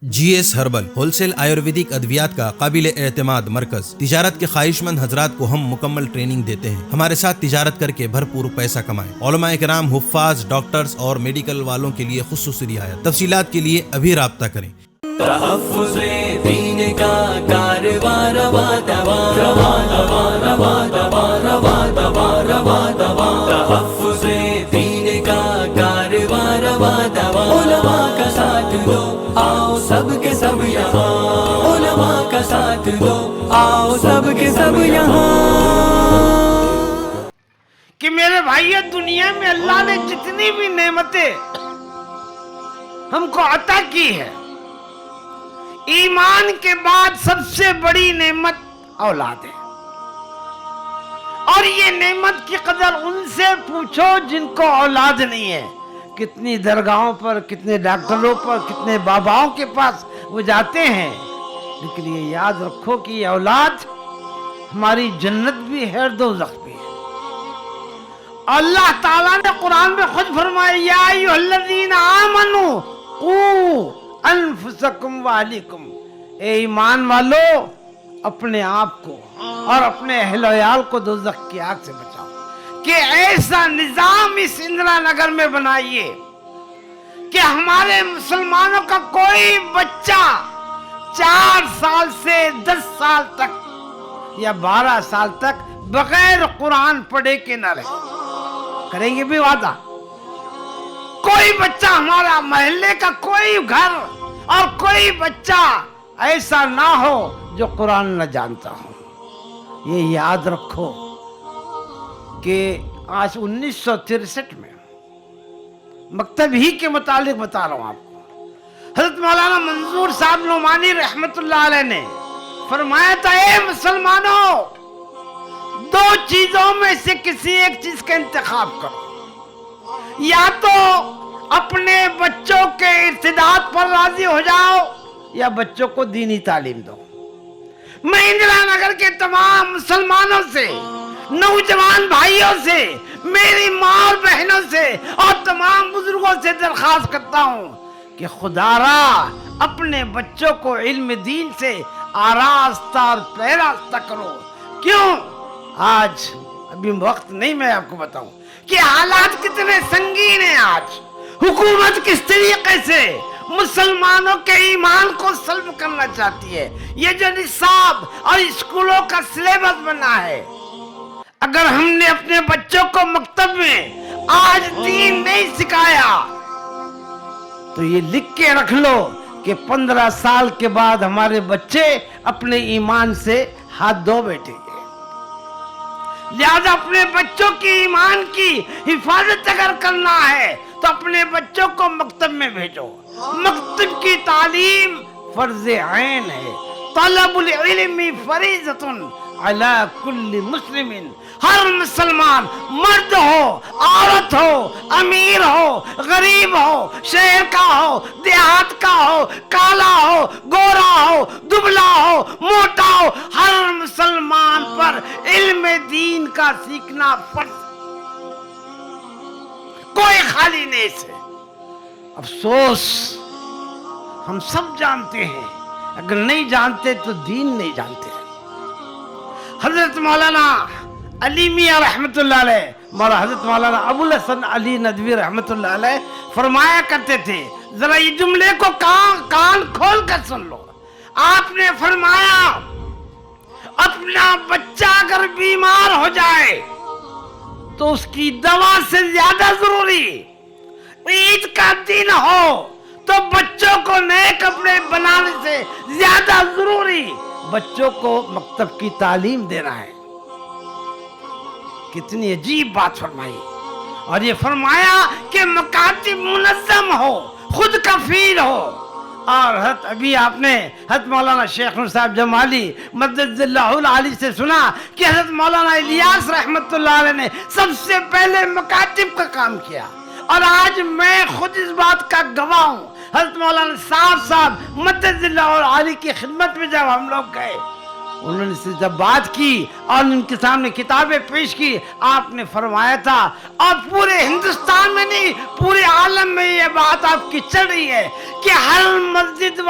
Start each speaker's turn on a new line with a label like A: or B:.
A: جی S herbal wholesale آیورویدک ادویات کا قابل اعتماد مرکز تجارت کے خواہش مند حضرات کو ہم مکمل ٹریننگ دیتے ہیں۔ ہمارے ساتھ تجارت کر کے بھرپور پیسہ کمائیں۔ علماء کرام، حفاظ، ڈاکٹرز اور میڈیکل والوں کے لیے خصوصی رعایت۔ تفصیلات کے لیے ابھی رابطہ کریں۔
B: تحفظ دین کا کاروبار روا دوا روا دوا روا دوا روا دوا روا دوا تحفظ دین کا کاروبار روا دوا علماء کا ساتھ دو آؤ سب کے سب یہاں علماء کا ساتھ دو آؤ سب کے سب یہاں
C: کہ میرے بھائیو، دنیا میں اللہ نے جتنی بھی نعمتیں ہم کو عطا کی ہے، ایمان کے بعد سب سے بڑی نعمت اولاد ہے۔ اور یہ نعمت کی قدر ان سے پوچھو جن کو اولاد نہیں ہے۔ کتنی درگاہوں پر، کتنے ڈاکٹروں پر، کتنے باباؤں کے پاس وہ جاتے ہیں، لیکن یہ یاد رکھو کہ یہ اولاد ہماری جنت بھی ہے اور دوزخ بھی ہے۔ اللہ تعالیٰ نے قرآن میں خود فرمایا، یا ایھا الذین آمنوا قوا انفسکم واہلیکم، اے ایمان والو اپنے آپ کو اور اپنے اہل و عیال کو دوزخ کی آگ سے بچاؤ۔ کہ ایسا نظام اس اندرا نگر میں بنائیے کہ ہمارے مسلمانوں کا کوئی بچہ 4 سال سے 10 سال تک یا 12 سال تک بغیر قرآن پڑھے کے نہ رہے۔ کریں گے بھی وعدہ؟ کوئی بچہ، ہمارا محلے کا کوئی گھر اور کوئی بچہ ایسا نہ ہو جو قرآن نہ جانتا ہو۔ یہ یاد رکھو کہ آج 1963 میں مکتب ہی کے متعلق بتا رہا ہوں آپ کو، حضرت مولانا منظور صاحب نعمانی رحمت اللہ علیہ نے فرمایا تھا، اے مسلمانوں، 2 چیزوں میں سے کسی ایک چیز کا انتخاب کرو، یا تو اپنے بچوں کے ارتداد پر راضی ہو جاؤ یا بچوں کو دینی تعلیم دو۔ میں اندرا نگر کے تمام مسلمانوں سے، نوجوان بھائیوں سے، میری ماں اور بہنوں سے اور تمام بزرگوں سے درخواست کرتا ہوں کہ خدا را اپنے بچوں کو علم دین سے آراستہ اور پیراستہ کرو۔ کیوں؟ آج ابھی وقت نہیں، میں آپ کو بتاؤں کہ حالات کتنے سنگین ہیں۔ آج حکومت کس طریقے سے مسلمانوں کے ایمان کو سلب کرنا چاہتی ہے۔ یہ جو نصاب اور اسکولوں کا سلیبس بنا ہے، اگر ہم نے اپنے بچوں کو مکتب میں آج دین نہیں سکھایا تو یہ لکھ کے رکھ لو کہ 15 سال کے بعد ہمارے بچے اپنے ایمان سے ہاتھ دھو بیٹھیں گے۔ لہذا اپنے بچوں کی ایمان کی حفاظت اگر کرنا ہے تو اپنے بچوں کو مکتب میں بھیجو۔ مکتب کی تعلیم فرض عین ہے۔ طلب العلم فریضۃ علی کل مسلم، ہر مسلمان، مرد ہو، عورت ہو، امیر ہو، غریب ہو، شہر کا ہو، دیہات کا ہو، کالا ہو، گورا ہو، دبلا ہو، موٹا ہو، ہر مسلمان پر علم دین کا سیکھنا فرض، کوئی خالی نہیں سے۔ افسوس، ہم سب جانتے ہیں، اگر نہیں جانتے تو دین نہیں جانتے۔ حضرت مولانا علی میاں رحمت اللہ علیہ، حضرت مولانا ابو الحسن علی ندوی رحمت اللہ علیہ فرمایا کرتے تھے، ذرا یہ جملے کو کان کھول کر سن لو۔ آپ نے فرمایا، اپنا بچہ اگر بیمار ہو جائے تو اس کی دوا سے زیادہ ضروری، عید کا دن ہو تو بچوں کو نئے کپڑے بنانے سے زیادہ ضروری بچوں کو مکتب کی تعلیم دینا ہے۔ کتنی عجیب بات فرمائی۔ اور یہ فرمایا کہ مکاتب منظم ہو، خود کفیل ہو۔ اور ابھی آپ نے حضرت مولانا شیخ نور صاحب جمالی مدد اللہ العالی سے سنا کہ حضرت مولانا الیاس رحمت اللہ علیہ نے سب سے پہلے مکاتب کا کام کیا، اور آج میں خود اس بات کا گواہ ہوں۔ حضرت مولانا صاحب مدد اللہ العالی کی خدمت میں جب ہم لوگ گئے، انہوں نے جب بات کی اور ان کے سامنے کتابیں پیش کی، آپ نے فرمایا تھا، اور پورے ہندوستان میں نہیں پورے عالم میں یہ بات آپ کی چل رہی ہے کہ ہر مسجد و